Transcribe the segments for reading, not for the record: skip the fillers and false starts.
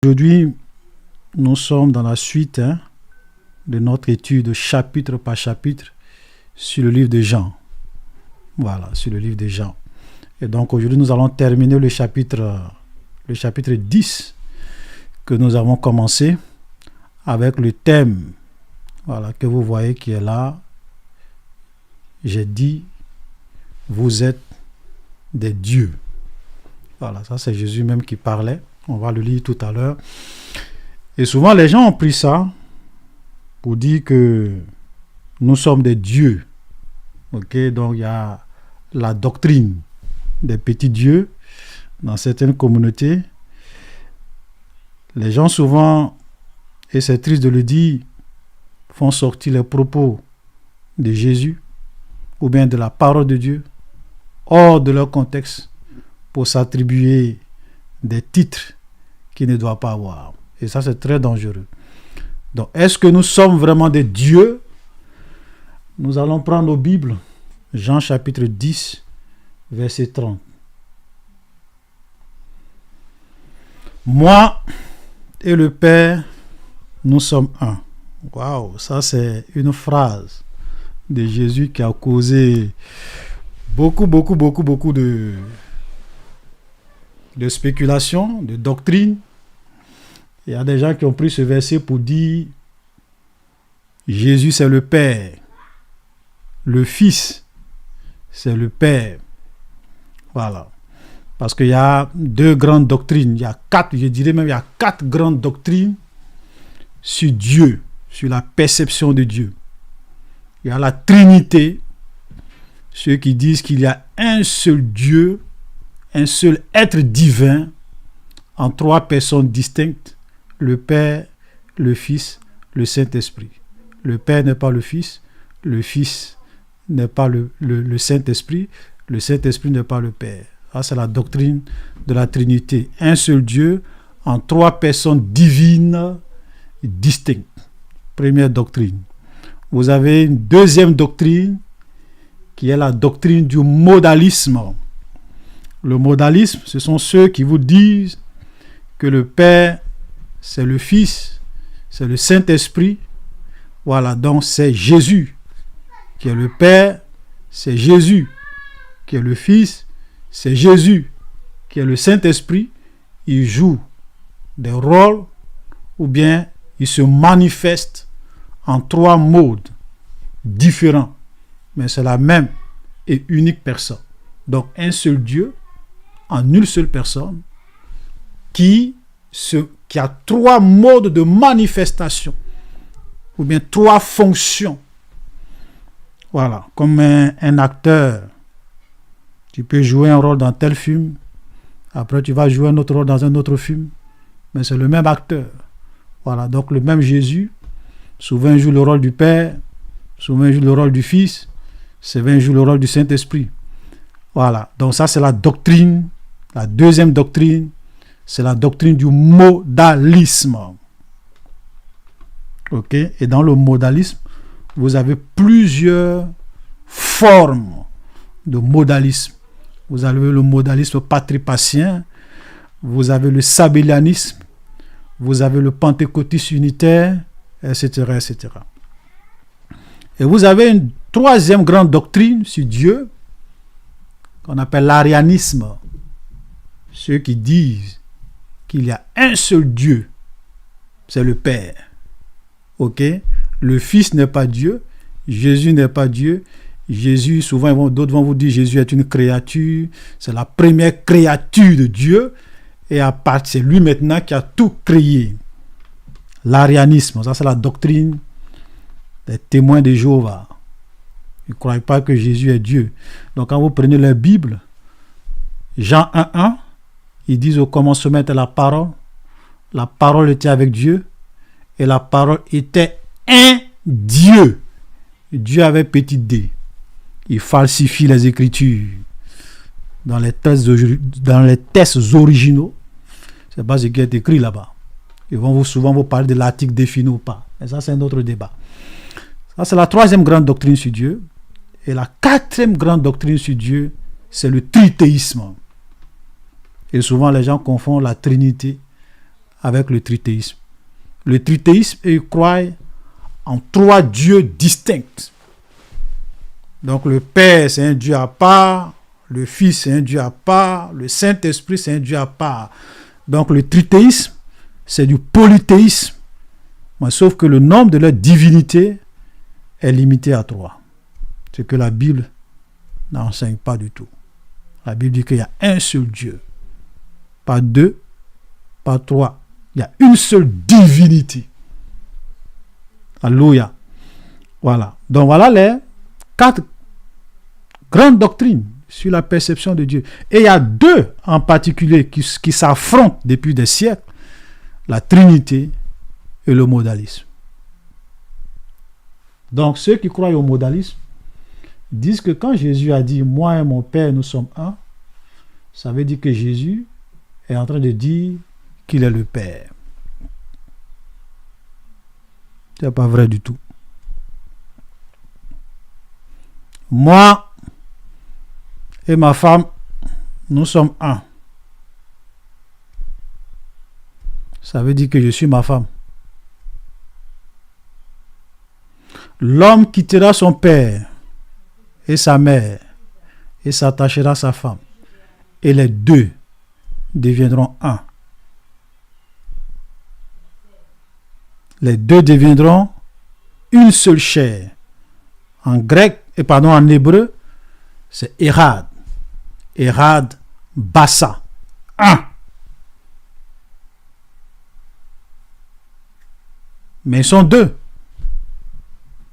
Aujourd'hui, nous sommes dans la suite de notre étude chapitre par chapitre sur le livre de Jean. Voilà, sur le livre de Jean. Et donc aujourd'hui, nous allons terminer le chapitre 10 que nous avons commencé avec le thème, voilà, que vous voyez qui est là. J'ai dit, vous êtes des dieux. Voilà, ça c'est Jésus même qui parlait. On va le lire tout à l'heure. Et souvent, les gens ont pris ça pour dire que nous sommes des dieux. Ok, donc il y a la doctrine des petits dieux dans certaines communautés. Les gens souvent, et c'est triste de le dire, font sortir les propos de Jésus ou bien de la parole de Dieu hors de leur contexte pour s'attribuer des titres qu'ils ne doivent pas avoir. Et ça, c'est très dangereux. Donc, est-ce que nous sommes vraiment des dieux? Nous allons prendre nos Bibles. Jean chapitre 10, verset 30. Moi et le Père, nous sommes un. Waouh, ça c'est une phrase de Jésus qui a causé beaucoup de spéculation, de doctrine. Il y a des gens qui ont pris ce verset pour dire Jésus c'est le Père, le Fils c'est le Père. Voilà. Parce qu'il y a deux grandes doctrines, il y a quatre grandes doctrines sur Dieu, sur la perception de Dieu. Il y a la Trinité, ceux qui disent qu'il y a un seul Dieu, un seul être divin en trois personnes distinctes, le Père, le Fils, le Saint-Esprit. Le Père n'est pas le Fils n'est pas le Saint-Esprit, le Saint-Esprit n'est pas le Père. Ça, c'est la doctrine de la Trinité. Un seul Dieu en trois personnes divines distinctes. Première doctrine. Vous avez une deuxième doctrine qui est la doctrine du modalisme. Le modalisme, ce sont ceux qui vous disent que le Père, c'est le Fils, c'est le Saint-Esprit. Voilà, donc c'est Jésus qui est le Père, c'est Jésus qui est le Fils, c'est Jésus qui est le Saint-Esprit. Il joue des rôles ou bien il se manifeste en trois modes différents, mais c'est la même et unique personne. Donc un seul Dieu en une seule personne qui a trois modes de manifestation ou bien trois fonctions. Voilà, comme un acteur, tu peux jouer un rôle dans tel film, après tu vas jouer un autre rôle dans un autre film, mais c'est le même acteur. Voilà, donc le même Jésus, souvent il joue le rôle du Père, souvent il joue le rôle du Fils, souvent il joue le rôle du Saint-Esprit. Voilà, donc ça c'est la doctrine. La deuxième doctrine, c'est la doctrine du modalisme. Ok? Et dans le modalisme, vous avez plusieurs formes de modalisme. Vous avez le modalisme patripatien, vous avez le sabellianisme, vous avez le pentecôtisme unitaire, etc., etc. Et vous avez une troisième grande doctrine sur Dieu, qu'on appelle l'arianisme. Ceux qui disent qu'il y a un seul Dieu, c'est le Père. Ok? Le Fils n'est pas Dieu, Jésus n'est pas Dieu. Jésus, souvent d'autres vont vous dire Jésus est une créature, c'est la première créature de Dieu, et à part c'est lui maintenant qui a tout créé. L'arianisme, ça c'est la doctrine des témoins de Jéhovah. Ils ne croient pas que Jésus est Dieu. Donc quand vous prenez la Bible, Jean 1:1, ils disent au commencement était la parole était avec Dieu, et la parole était un Dieu. Dieu avait petit d. Il falsifie les Écritures dans les textes originaux. C'est pas ce qui est écrit là-bas. Ils vont souvent vous parler de l'article défini ou pas. Et ça, c'est un autre débat. Ça, c'est la troisième grande doctrine sur Dieu. Et la quatrième grande doctrine sur Dieu, c'est le trithéisme. Et souvent, les gens confondent la Trinité avec le trithéisme. Le trithéisme, ils croient en 3 dieux distincts. Donc le Père, c'est un Dieu à part, le Fils, c'est un Dieu à part, le Saint-Esprit, c'est un Dieu à part. Donc le trithéisme, c'est du polythéisme. Mais sauf que le nombre de leur divinité est limité à 3. Ce que la Bible n'enseigne pas du tout. La Bible dit qu'il y a un seul Dieu. Pas 2, pas 3. Il y a une seule divinité. Alléluia. Voilà. Donc voilà les 4 grandes doctrines sur la perception de Dieu. Et il y a 2 en particulier qui s'affrontent depuis des siècles. La Trinité et le modalisme. Donc ceux qui croient au modalisme disent que quand Jésus a dit « Moi et mon Père, nous sommes un », ça veut dire que Jésus est en train de dire qu'il est le Père. Ce n'est pas vrai du tout. Moi et ma femme, nous sommes un. Ça veut dire que je suis ma femme. L'homme quittera son père et sa mère et s'attachera à sa femme. Et les 2 deviendront un. Les 2 deviendront une seule chair. En grec, en hébreu, c'est Erad. Erad Bassa. 1. Mais ils sont 2.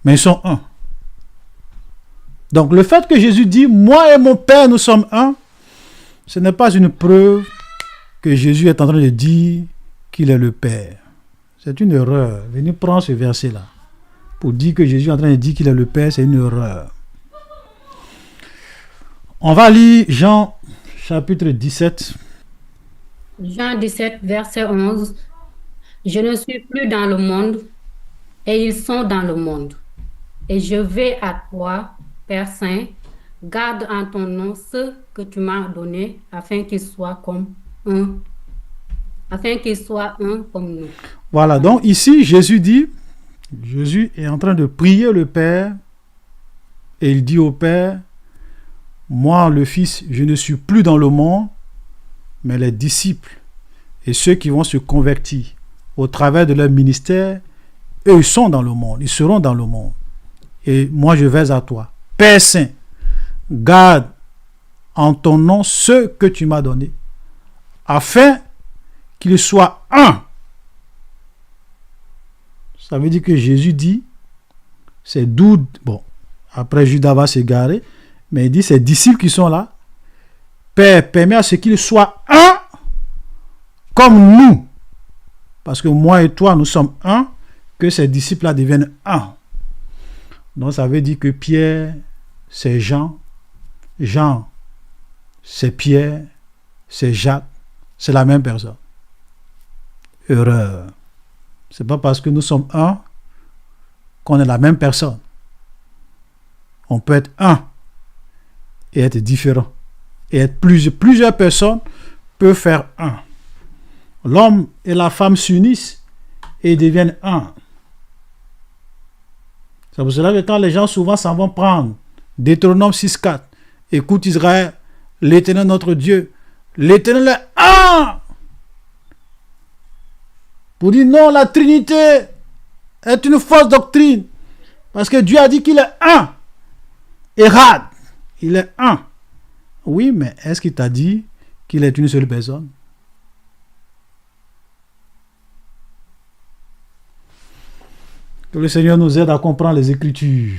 Mais ils sont 1. Donc le fait que Jésus dit « Moi et mon Père, nous sommes un », ce n'est pas une preuve que Jésus est en train de dire qu'il est le Père. C'est une erreur. Venez prendre ce verset-là. Pour dire que Jésus est en train de dire qu'il est le Père, c'est une erreur. On va lire Jean chapitre 17. Jean 17, verset 11. Je ne suis plus dans le monde, et ils sont dans le monde. Et je vais à toi, Père Saint, garde en ton nom ceux que tu m'as donnés, afin qu'ils soient comme un. Afin qu'ils soient un comme nous. Voilà, donc ici, Jésus est en train de prier le Père, et il dit au Père, moi, le Fils, je ne suis plus dans le monde, mais les disciples et ceux qui vont se convertir au travers de leur ministère, eux, ils sont dans le monde, ils seront dans le monde. Et moi, je vais à toi. Père Saint, garde en ton nom ceux que tu m'as donnés, afin qu'ils soient un. Ça veut dire que Jésus dit, c'est d'où, bon, après Judas va s'égarer, mais il dit, ces disciples qui sont là, Père, permets à ce qu'ils soient un, comme nous. Parce que moi et toi, nous sommes un, que ces disciples-là deviennent un. Donc ça veut dire que Pierre, c'est Jean, Jean, c'est Pierre, c'est Jacques, c'est la même personne. Erreur. C'est pas parce que nous sommes un qu'on est la même personne. On peut être un et être différent. Et être plusieurs personnes peuvent faire un. L'homme et la femme s'unissent et deviennent un. C'est pour cela que quand les gens souvent s'en vont prendre Deutéronome 6.4, écoute Israël, l'Éternel notre Dieu, l'Éternel est un. Pour dire non, la Trinité est une fausse doctrine. Parce que Dieu a dit qu'il est un. Erad, il est un. Oui, mais est-ce qu'il t'a dit qu'il est une seule personne? Que le Seigneur nous aide à comprendre les Écritures.